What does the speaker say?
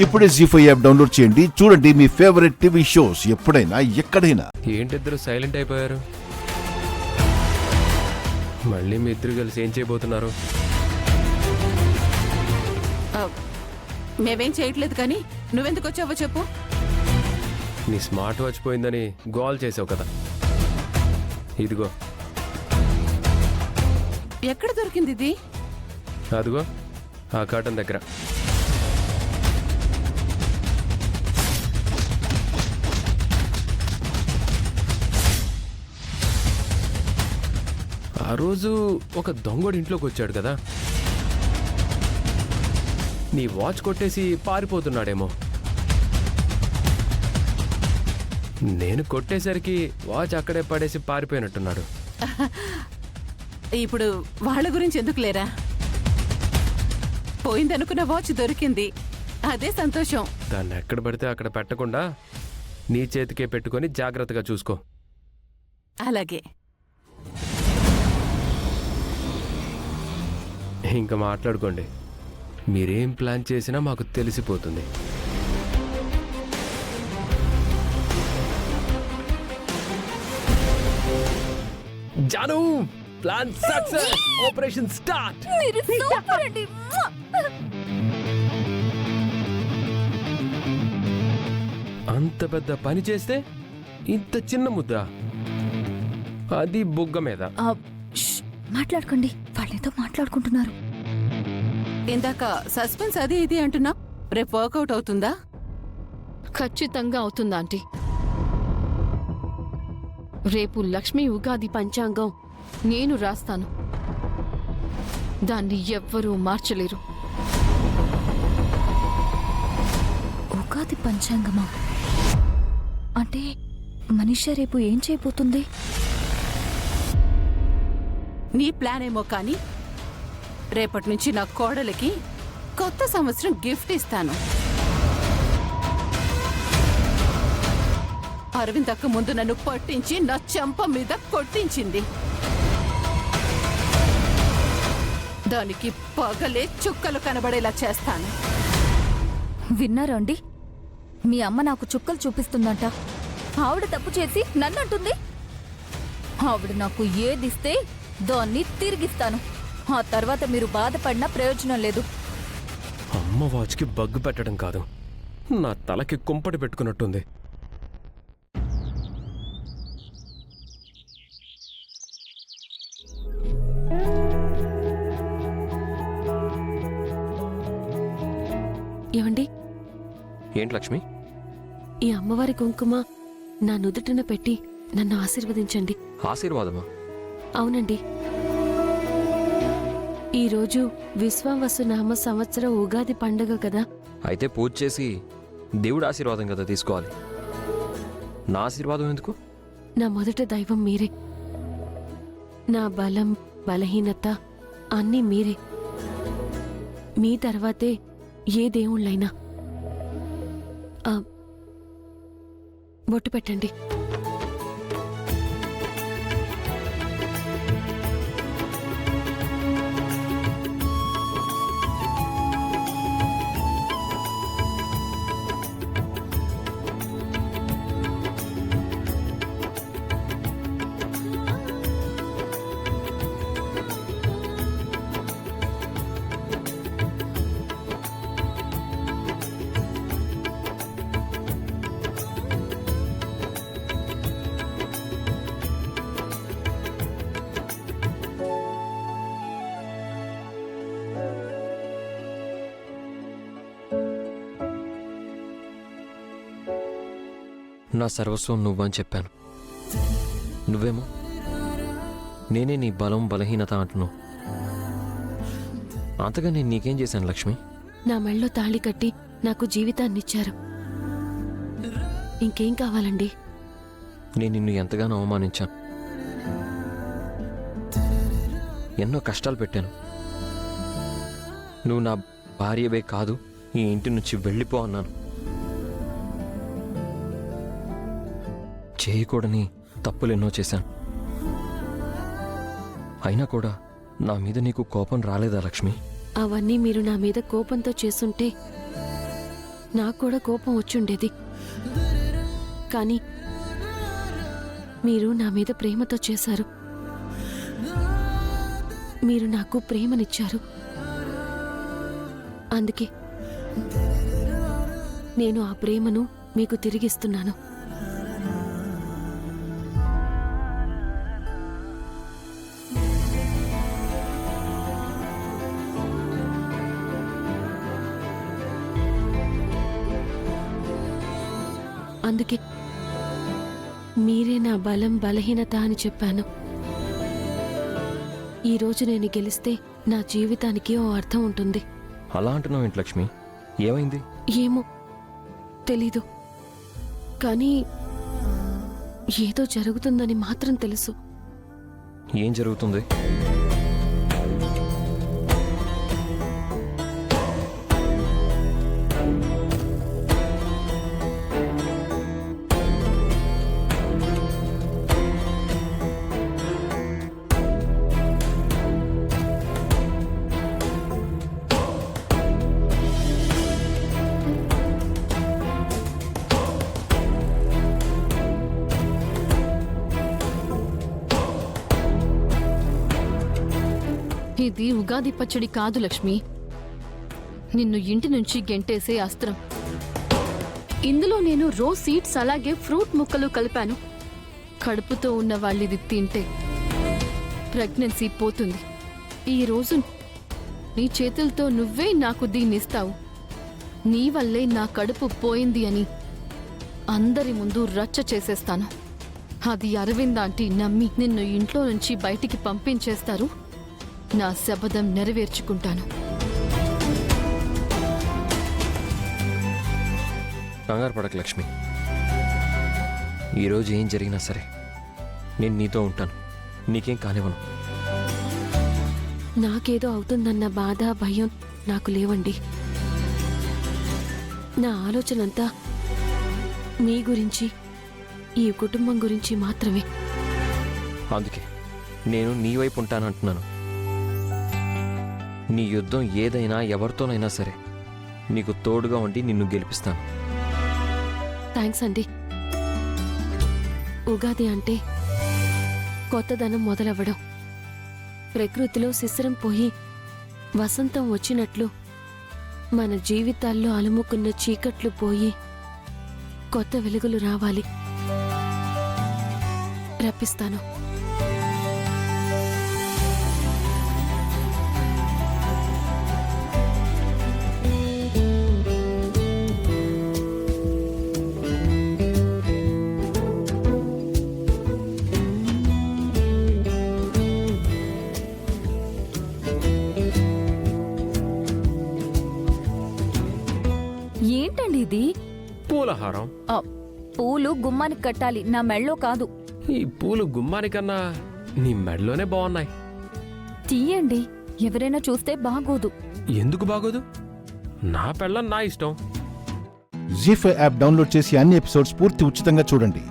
ఇప్పుడే జీ5 app download చేయండి. చూడండి మీ ఫేవరెట్ టీవీ షోస్ ఎప్పుడైనా ఎక్కడైనా. ఏంటిద్దరు సైలెంట్ అయిపోయారు? మళ్ళీ మీ ఇద్దరు కలిసి ఏం చేయబోతున్నారు? మేమేం చేయట్లేదు, కానీ నువ్వెందుకు వచ్చావో చెప్పు. నీ స్మార్ట్ వాచ్ పోయిందని గోల్ చేసావు కదా, ఇదిగో. ఎక్కడ దొరికింది ఇది? అదిగో ఆ కాటన్ దగ్గర. ఆ రోజు ఒక దొంగడు ఇంట్లోకి వచ్చాడు కదా, నీ వాచ్ కొట్టేసి పారిపోతున్నాడేమో. నేను కొట్టేసరికి వాచ్ అక్కడే పడేసి పారిపోయినట్టున్నాడు. ఇప్పుడు వాళ్ళ గురించి ఎందుకు లేరా? పోయిందనుకున్న వాచ్ దొరికింది, అదే సంతోషం. దాన్ని ఎక్కడ పడితే అక్కడ పెట్టకుండా నీ చేతికే పెట్టుకొని జాగ్రత్తగా చూసుకో. అలాగే. ఇంకా మాట్లాడుకోండి. మీరేం ప్లాన్ చేసినా మాకు తెలిసిపోతుంది. జాను, ప్లాన్ సక్సెస్, ఆపరేషన్ స్టార్ట్. అంత పెద్ద పని చేస్తే ఇంత చిన్న ముద్ద, అది బుగ్గ మీద. మాట్లాడుకోండి, వాళ్ళేదో మాట్లాడుకుంటున్నారు. ఇందాక సస్పెన్స్ అది ఇది అంటున్నా, రేపు వర్కౌట్ అవుతుందా? ఖచ్చితంగా అవుతుందా ఆంటీ? రేపు లక్ష్మీ ఉగాది పంచాంగం నేను రాస్తాను, దాన్ని ఎవ్వరూ మార్చలేరు. ఉగాది పంచాంగమా? అంటే మనిష రేపు ఏం చేయబోతుంది? నీ ప్లాన్ ఏమో కానీ రేపటి నుంచి నా కోడలికి కొత్త సంవత్సరం గిఫ్ట్ ఇస్తాను. అరవింద్ అక్క ముందు నన్ను పట్టించి నా చెంప మీద కొట్టించింది. దానికి పగలే చుక్కలు కనబడేలా చేస్తాను. విన్నారా అండి? మీ అమ్మ నాకు చుక్కలు చూపిస్తుందంట. ఆవిడ తప్పు చేసి నన్నంటుంది. ఆవిడ నాకు ఏదిస్తే దాన్ని తిరిగిస్తాను. ఆ తర్వాత మీరు బాధపడినా ప్రయోజనం లేదు. అమ్మ వాచ్కి బగ్గు పెట్టడం కాదు, నా తలకి కుంపటి పెట్టుకున్నట్టుంది. ఏమండి, ఏంటి లక్ష్మి? ఈ అమ్మవారి కుంకుమ నా నుదుటిన పెట్టి నన్ను ఆశీర్వదించండి. ఆశీర్వాదమా? అవునండి, ఈరోజు విశ్వావసునామ సంవత్సర ఉగాది పండుగ కదా. అయితే పూజ చేసి దేవుడి ఆశీర్వాదం కదా తీసుకోవాలి. నా ఆశీర్వాదం ఎందుకు? నా మొదట దైవం మీరే. నా బలం, బలహీనత అన్నీ మీరే. మీ తర్వాతే ఏ దేవుళ్ళైనా. బొట్టు పెట్టండి. నా సర్వస్వం నువ్వని చెప్పాను. నువ్వేమో నేనే నీ బలం, బలహీనత అంటున్నావు. అంతగా నేను నీకేం చేశాను లక్ష్మి? నా మెళ్ళో తాళి కట్టి నాకు జీవితాన్నిచ్చారు. ఇంకేం కావాలండి? నేను నిన్ను ఎంతగానో అవమానించాను, ఎన్నో కష్టాలు పెట్టాను. నువ్వు నా భార్యవే కాదు, ఈ ఇంటి నుంచి వెళ్ళిపో అన్నాను. చేయకూడని తప్పులెన్నో చేశాను. అయినా కూడా నా మీద నీకు కోపం రాలేదా లక్ష్మి? అవన్నీ మీరు నా మీద కోపంతో చేసుంటే నాకు కూడా కోపం వచ్చుండేది. కానీ మీరు నా మీద ప్రేమతో చేశారు. మీరు నాకు ప్రేమనిచ్చారు. అందుకే నేను ఆ ప్రేమను మీకు తిరిగిస్తున్నాను. అందుకే మీరే నా బలం బలహీనత అని చెప్పాను. ఈరోజు నేను గెలిస్తే నా జీవితానికి ఓ అర్థం ఉంటుంది. అలా అంటున్నావు ఏంటి లక్ష్మి? ఏమైంది? ఏమో తెలీదు, కానీ ఏదో జరుగుతుందని మాత్రం తెలుసు. ఏం జరుగుతుంది? ఇది ఉగాది పచ్చడి కాదు లక్ష్మి, నిన్ను ఇంటి నుంచి గెంటేసే అస్త్రం. ఇందులో నేను రోజ్ సీడ్స్ అలాగే ఫ్రూట్ ముక్కలు కలిపాను. కడుపుతో ఉన్న వాళ్ళిది తింటే ప్రెగ్నెన్సీ పోతుంది. ఈ రోజు నీ చేతులతో నువ్వే నాకు దీన్నిస్తావు. నీ వల్లే నా కడుపు పోయింది అని అందరి ముందు రచ్చ చేసేస్తాను. అది అరవింద్ ఆంటీ నమ్మి నిన్ను ఇంట్లో నుంచి బయటికి పంపించేస్తారు. నా శపథం నెరవేర్చుకుంటాను. కంగారు పడక లక్ష్మి. ఈరోజు ఏం జరిగినా సరే నేను నీతో ఉంటాను. నీకేం కానివ్వను. నాకేదో అవుతుందన్న బాధ భయం నాకు లేవండి. నా ఆలోచనంతా మీ గురించి, ఈ కుటుంబం గురించి మాత్రమే. అందుకే నేను నీ వైపు ఉంటానంటున్నాను. నీ యుద్ధం ఏదైనా ఎవరితోనైనా సరే నీకు తోడుగా ఉండి నిన్ను గెలిపిస్తాను. థ్యాంక్స్ అండి. ఉగాది అంటే కొత్తదనం మొదలవ్వడం, ప్రకృతిలో శిశిరం పోయి వసంతం వచ్చినట్లు మన జీవితాల్లో అలుముకున్న చీకట్లు పోయి కొత్త వెలుగులు రావాలి. రప్పిస్తాను. ఏంటండి ఇది? పూలహారం. ఆ, పూలు గుమ్మానికి కట్టాలి, నా మెళ్ళో కాదు. ఈ పూలు గుమ్మానికన్నా నీ మెడలోనే బాగున్నాయి. తీయండి, ఎవరైనా చూస్తే బాగోదు. ఎందుకు బాగోదు? నా పెళ్ళం నా ఇష్టం. జీ5 యాప్ డౌన్లోడ్ చేసి అన్ని ఎపిసోడ్స్ పూర్తి ఉచితంగా చూడండి.